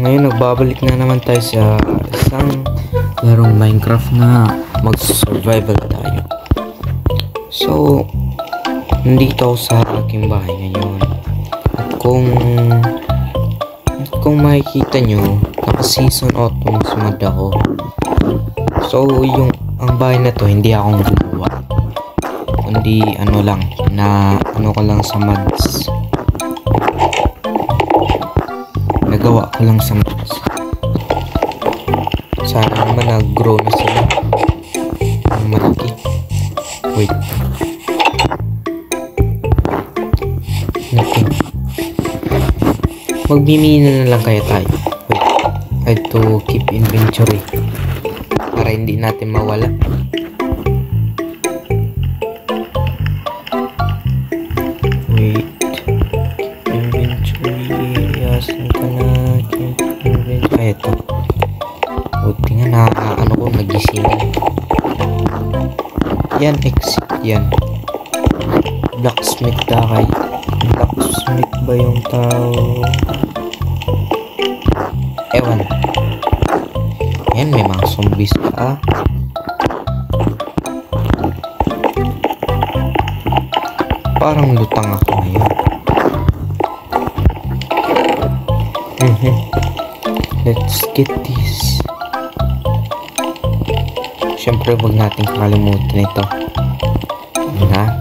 ngayon nagbabalik na naman tayo sa isang larong Minecraft na mag-survival tayo. So, nandito ako sa aking bahay ngayon. At kung makikita nyo, naka-season autumn sumad ako. So, ang bahay na to, hindi akong gumawa. Kundi ano ko lang sa mods. Nagawa ko lang sa mods. Sana naman nag-grow na sila. Ang malaki. Wait. Nothing. Magbimina na lang kaya tayo. Wait. I have to keep inventory. Para hindi natin mawala. Wait. Inventory. Asan ka na? Inventory. Ito. Buti nga ko nagising. Yan, exit yan. Blacksmith tayo. Blacksmith ba yung tao? Ewan. Yan, may mga zombies pa. Parang lutang ako ngayon. Let's get this. Siyempre, wag natin kakalimutan ito. Na?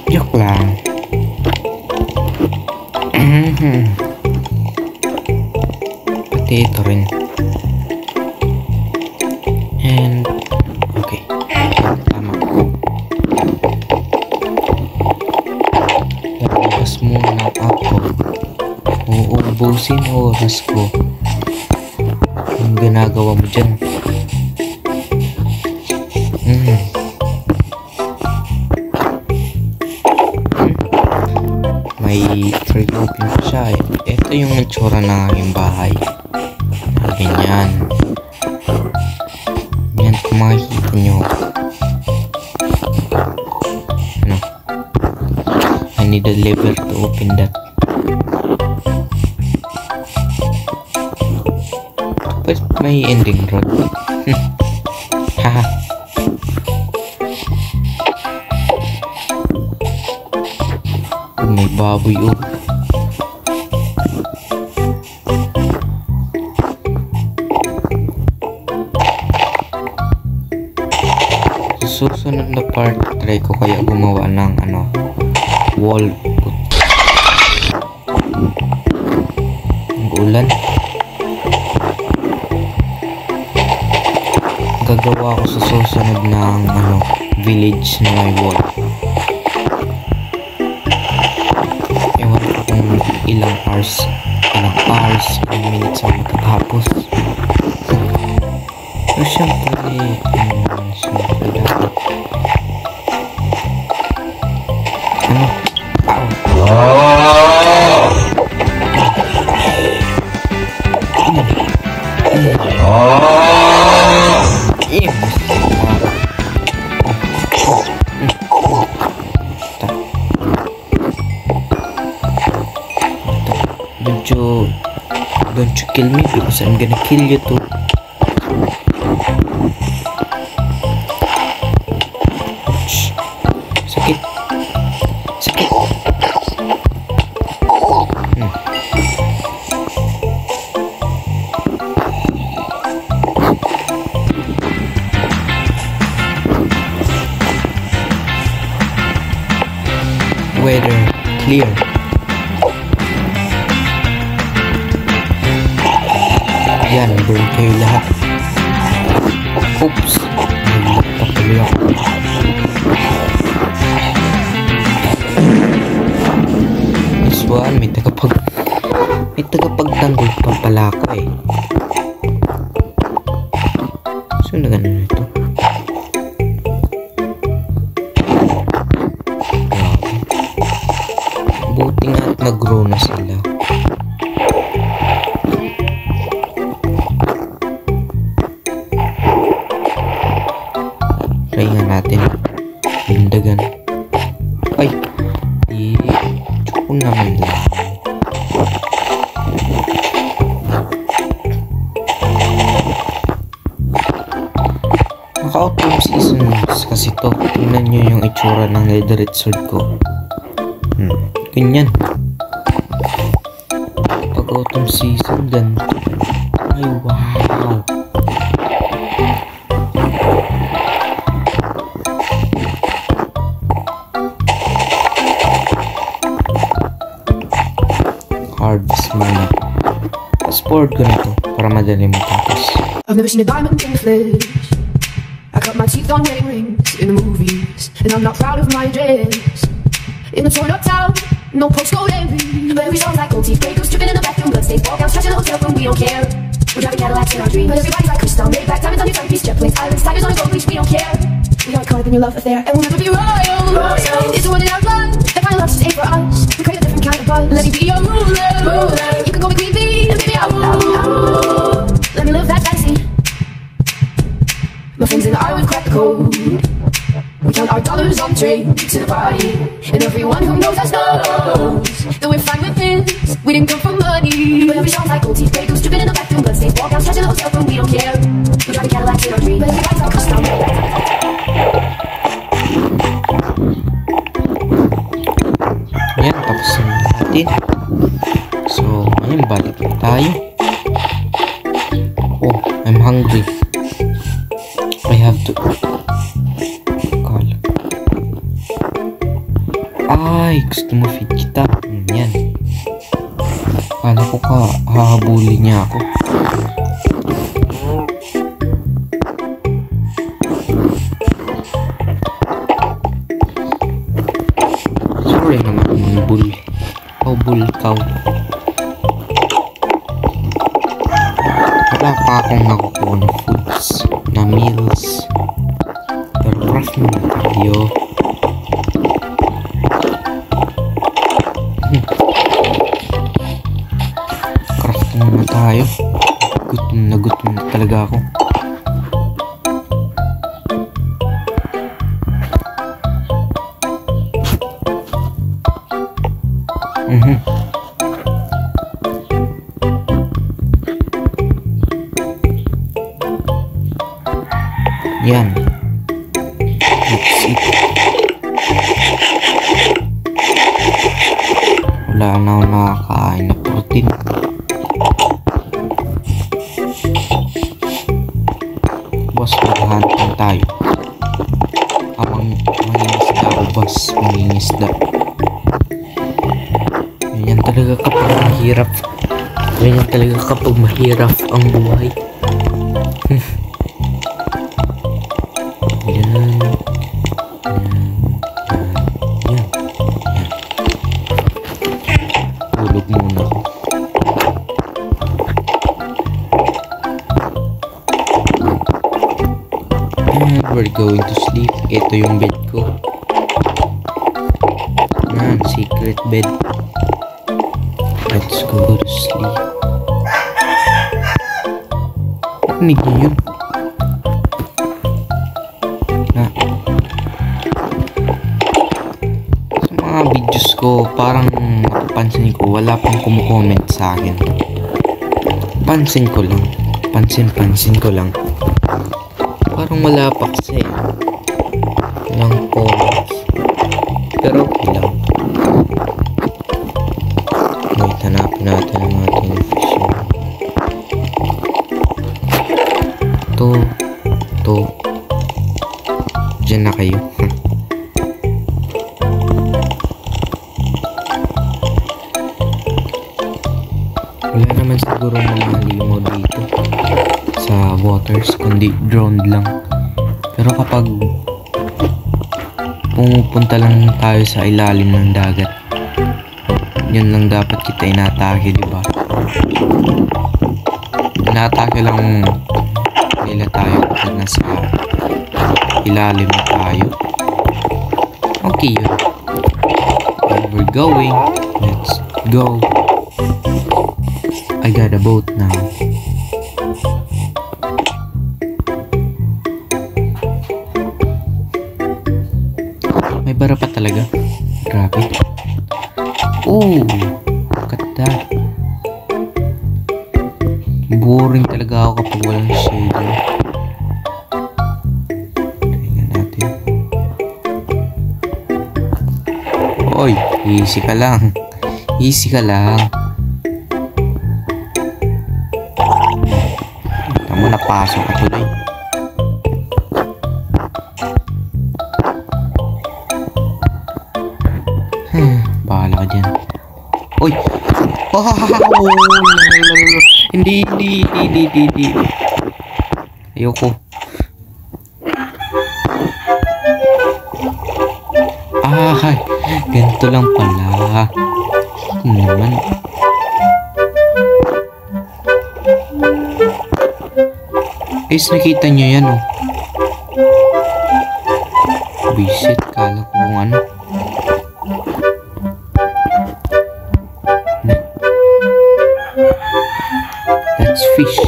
Joke lang. Pati ito rin. And okay. Tama. Labas muna ako. Uubusin oras ko. Ang ginagawa mo dyan. May trade open pa siya. Ito yung itsura ng aking bahay. Ganyan. Yan kung makikita nyo. Ano? I need a lever to open that. But may ending road. Haha. May baboy oh. Susunod na part, try ko kaya gumawa ng wall. Ang ulan. Gagawa ko sa susunod ng village na may wall. Ewan ko kung ilang minutes ang matatapos. So syempre dapat don't you kill me because I'm gonna kill you too. Sakit. Sakit. Weather clear. Yan, burn kayo lahat. Oops. Nagpapatuloy ako. This one, may tagapagtanggol pa pala ako eh. So, na ganun ito. Buti nga at nag-grow na sila. Try nga natin. Bindagan. Ay! Choco naman lang. Naka-autumn seasons kasi to. Tingnan nyo yung itsura ng netherite sword ko. Ganyan. Pag autumn season, ganito. Ay, wow. Harvest mana. Passport ko na to para madali mo tapos. I've never seen a diamond in the flesh. I cut my teeth on wedding rings in the movies, and I'm not proud of my address. In the torn up town, no postcode envy, but every song's like gold teeth breakers dripping in the bathroom, bloodstains, ball gowns, trash in the hotel room. We don't care. We're driving Cadillacs in our dreams, but everybody's like crystal, made back diamonds on your timepiece, jet planes, islands, tigers on a gold leash. We don't care. We got caught up in your love affair, and we'll never be royal. It's the one in our blood. That kind of love just ain't for us. We crave a different kind of buzz. Let me be your ruler. You can call me Queen Bee, and baby I'll rule. Let me live that fantasy. My friends and I would crack the code. We count our dollars on the train to the party, and everyone who knows us knows that we're fine with this. We didn't come for money, but every song's like gold teeth breakers dripping in the bathroom, bloodstains, ball gowns, trash in the hotel room. We don't care. We drive Cadillacs in our dreams, but everybody's like crystal. Yan, tapos na natin. So, ngayon balik tayo. Oh, I'm hungry. I have to call. Ay, gusto mo feed kita. Yan. Kala ko hahabulin niya ako. Sorry naman, bull. Bull cow. Wala pa akong nakukuha ng foods, na meals. Pero craft muna tayo. Craft muna tayo. Gutom na talaga ako. Yan. That's it. Wala na akong nakakain na protein. Boss, maghahantan tayo. Habang mangingisda ako, boss. Mangingisda. Ganyan talaga kapag mahirap. Ganyan talaga kapag mahirap ang buhay. Tulog muna ako. And we're going to sleep. Ito yung bed ko. Yan, secret bed. Let's go to sleep. Narinig niyo yun? Sa mga videos ko, parang mapapansin ko, wala pang kumukomment sa akin. Pansin ko lang. Parang wala pa kasi. Walang comments. Pero okay lang. Wait, hanapin natin ang ating fishing. To. Diyan na kayo. Wala naman siguro mga limo dito sa waters, kundi drowned lang. Pero kapag pumupunta lang tayo sa ilalim ng dagat, yun lang dapat kita inatake, diba? Inatake lang nila tayo kapag nasa ilalim na tayo. Okay yun. Where we're going, let's go. I got a boat now. May bara pa talaga. Grabe. Oh, look at that. Boring talaga ako kapag walang shader. Oy, easy ka lang. Easy ka lang. Tama, napasok ako tuloy. Bahala ka dyan. Uy! Oh! Hindi. Ayoko. Ay, ganito lang pala. Naman. Guys, nakita nyo yan, oh. Bisit, kala ko kung ano. That's fish.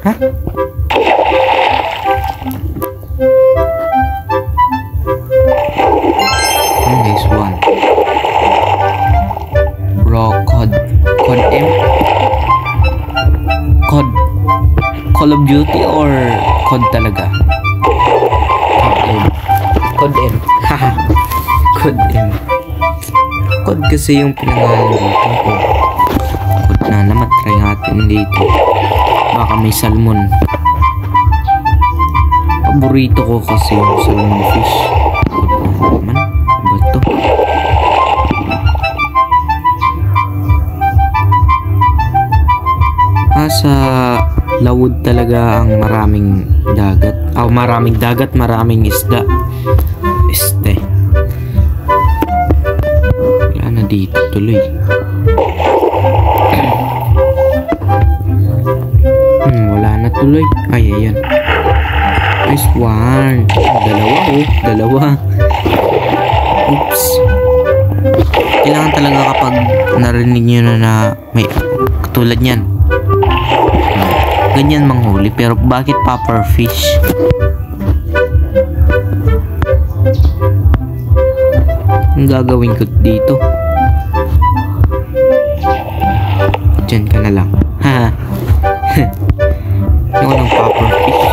Huh? This one. Raw cod. Cod M? Cod. Call of Duty or cod talaga? Cod M. Haha. Cod M. Cod kasi yung pinangalan dito. Cod na naman. Try natin dito. Baka may salmon. Paborito ko kasi yung salmon fish. Cod na naman. Ba ito? Sa Lawud talaga ang maraming dagat. Maraming dagat, maraming isda. Wala na dito tuloy. Wala na tuloy. Ay, ayan. Nice one. Dalawa. Oops. Kailangan talaga kapag narinig nyo na may katulad nyan. Ganyan manghuli, pero bakit popper fish? Ang gagawin ko dito? Diyan ka na lang. Haha. Ano ng popper fish?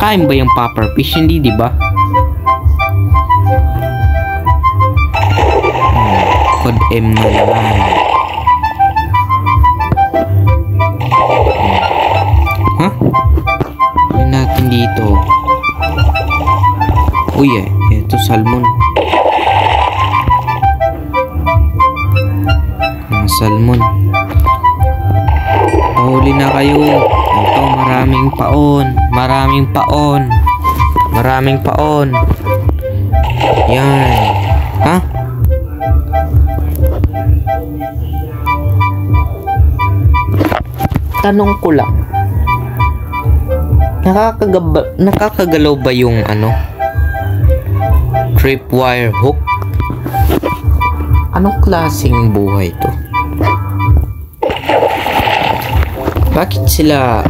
Kain ba yung popper fish? Hindi, di ba? Cod M na naman. Huh? Yun natin dito. Uy, ito salmon. Mga salmon. Pahuli na kayo. Ito, maraming paon. Yan. Ha? Tanong ko lang. Nakakagalaw ba yung tripwire hook? Anong klaseng buhay to? Bakit sila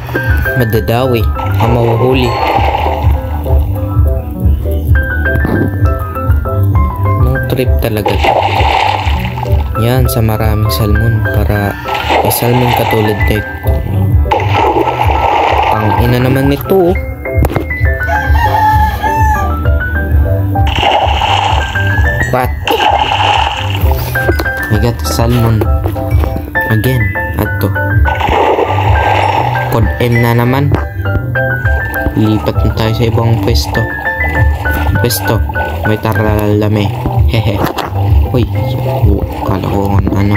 madadawi o mahuhuli? Anong trip talaga to? Yan, sa maraming salmon. Para may salmon katulad tayo. Ang ina naman nito. What? I got salmon again. Ato. Cod M na naman. Lipat na tayo sa ibang pwesto. May taralame. Hehe. Uy, kala ko ano.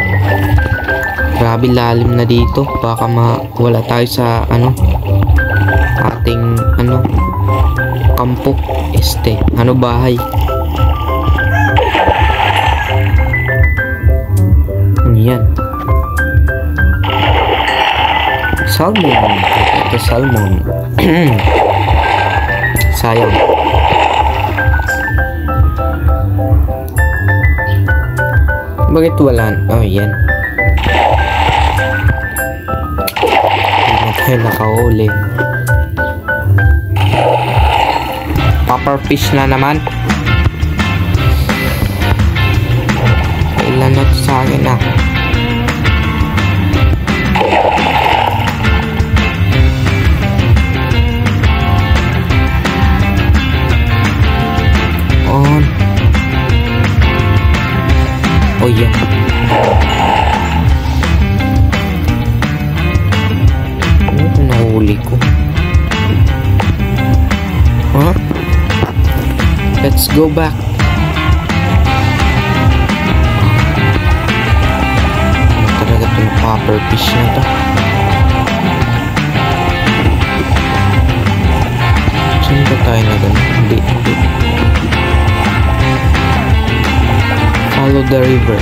Grabe lalim na dito. Baka mawala tayo sa ating kampo. Bahay. Yan. Salmon. Ito salmon. Sayang. Bakit wala? Oh, yan. Hindi na tayo nakahuli. Popper fish na naman. Kailan na ito sa akin Oh, yan. Ano nahuli ko? Huh? Let's go back. Ano talaga itong copper fish na ito? Saan ba tayo na ganun? Hindi. Follow the river.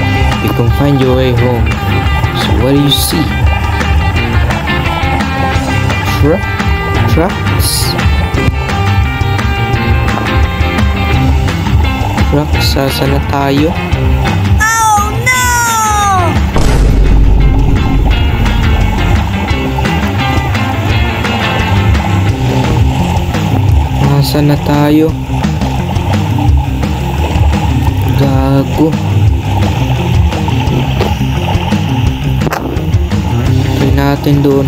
You can find your way home. So what do you see? Trucks? Trucks? Saan na tayo? Oh no! Saan na tayo? Gago. Try natin doon.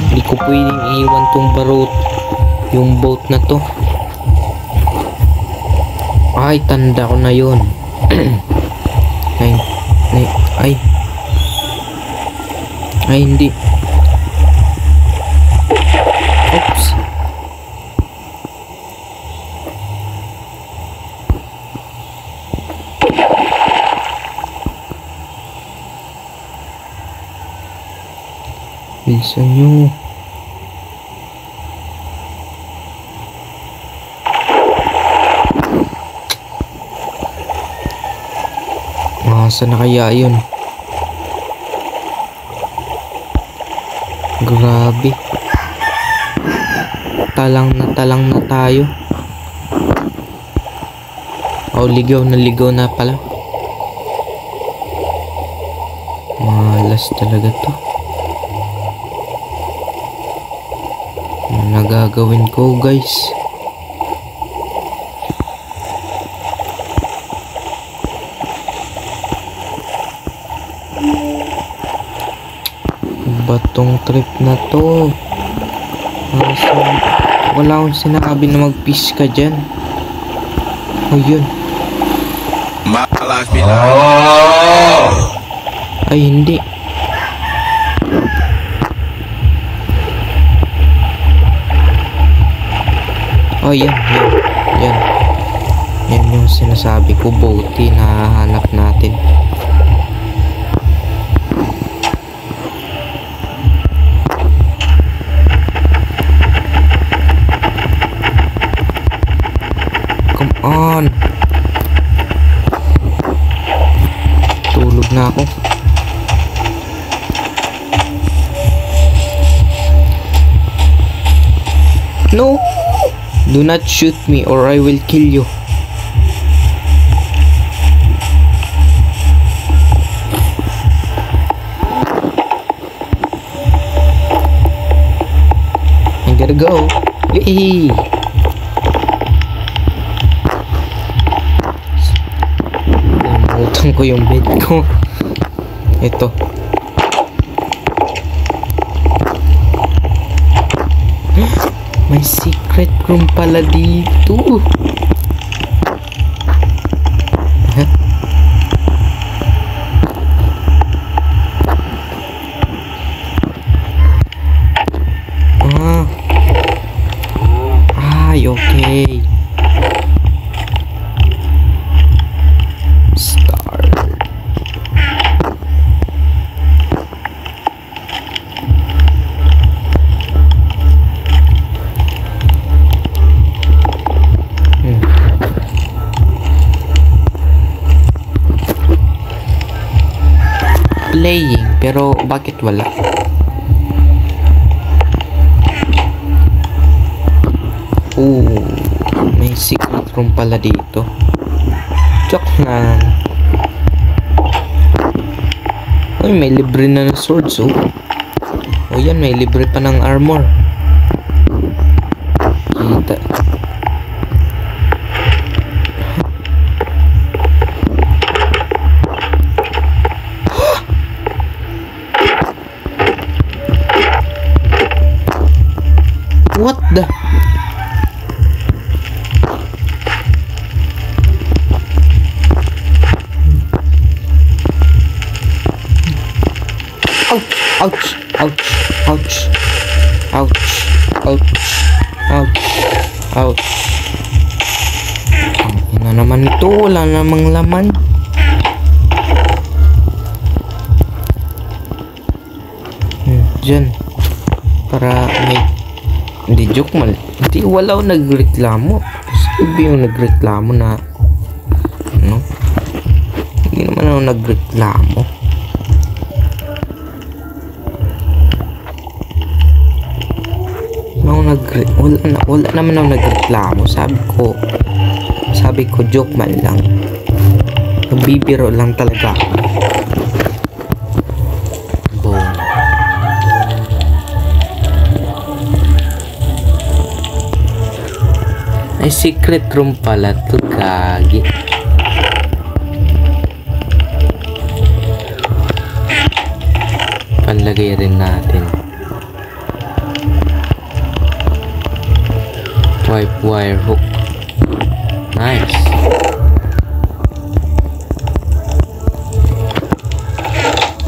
Hindi ko pwedeng iwan tong barot. Yung boat na to. Ay, tanda ko na yun. Ay, hindi. Oops. Bilisan nyo. Saan na kaya yun? Grabe. Talang na tayo. Oh, ligaw na pala. Malas talaga to. Ano nagagawin ko, guys? Batong trip na to. Wala akong sinabi na mag-fish ka dyan. Oh, yun. Ay, hindi. Oh, yan. Yan yung sinasabi ko, boaty na hahanap natin. On. Tulog na ako. No! Do not shoot me or I will kill you. I gotta go. Yay! Utang ko yung bed ko. Ito. May secret room pala dito. Ay, okay. Playing, pero bakit wala? May secret room pala dito. Joke lang. Uy, may libre na ng swords, oh. O yan, may libre pa ng armor. Kita. What the? Ouch! Ouch! Ouch! Ouch! Ouch! Ouch! Ouch! Ang ina naman ito. Wala namang laman. Diyan. Para may... Hindi, joke mal. Hindi, wala akong nagreklamo. Sabi yung nagreklamo na... Ano? Hindi naman ako nagreklamo. Wala naman ako nagreklamo. Sabi ko joke man lang. Nagbibiro lang talaga ako. Boom. May secret room pala to, gagi. Panlagay rin natin. Wipe wire hook. Nice.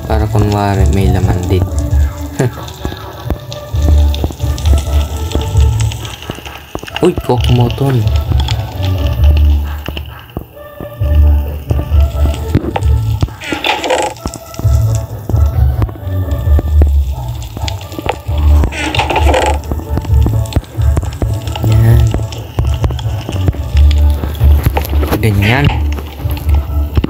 Para kunwari may laman din. Uy, kokomoton. Ganyan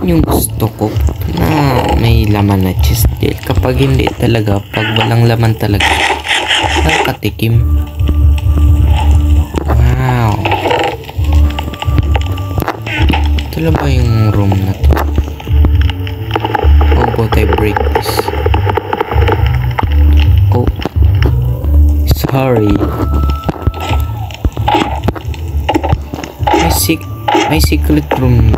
yung gusto ko na may laman na chest. Kapag hindi talaga, pag walang laman talaga, nakatikim. Wow, ito lang ba yung room na to? How about I break this? Oh, sorry. May secret room.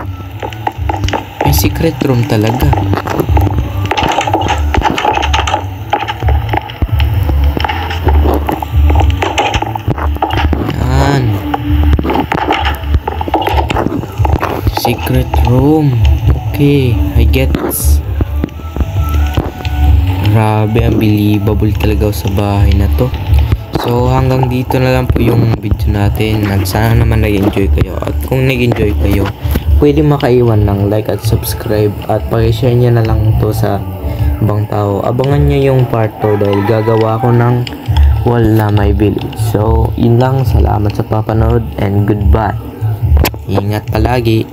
May secret room talaga. Yan. Secret room. Okay, I get this. Grabe, unbelievable talaga sa bahay na to. So hanggang dito na lang po yung video natin at sana naman nag-enjoy kayo, at kung nag-enjoy kayo pwede makaiwan ng like at subscribe at pakishare nyo na lang to sa ibang tao. Abangan nyo yung part 2 dahil gagawa ko ng wall na may village. So yun lang, salamat sa papanood and goodbye. Ingat palagi.